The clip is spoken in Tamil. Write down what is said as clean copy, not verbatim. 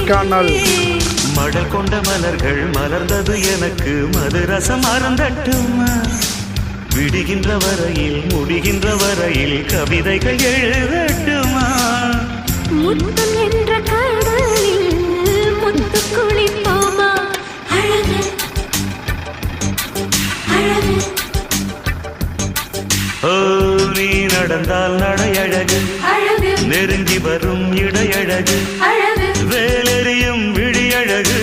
கொடைக்கானல். மடல் கொண்ட மலர்கள் மலர்ந்தது எனக்கு மதுரசம் அருந்தட்டுமா விடுகின்ற வரையில் முடிகின்ற வரையில் கவிதைகள் எழுதட்டுமா முத்தம் என்ற கடலில் முத்து குளிப்போமா அழகு அழகு ஓ நீ நடந்தால் நடையழகு அழகு நெருங்கி வரும் இடையழகு அழகு வேலெறியும் விழியழகு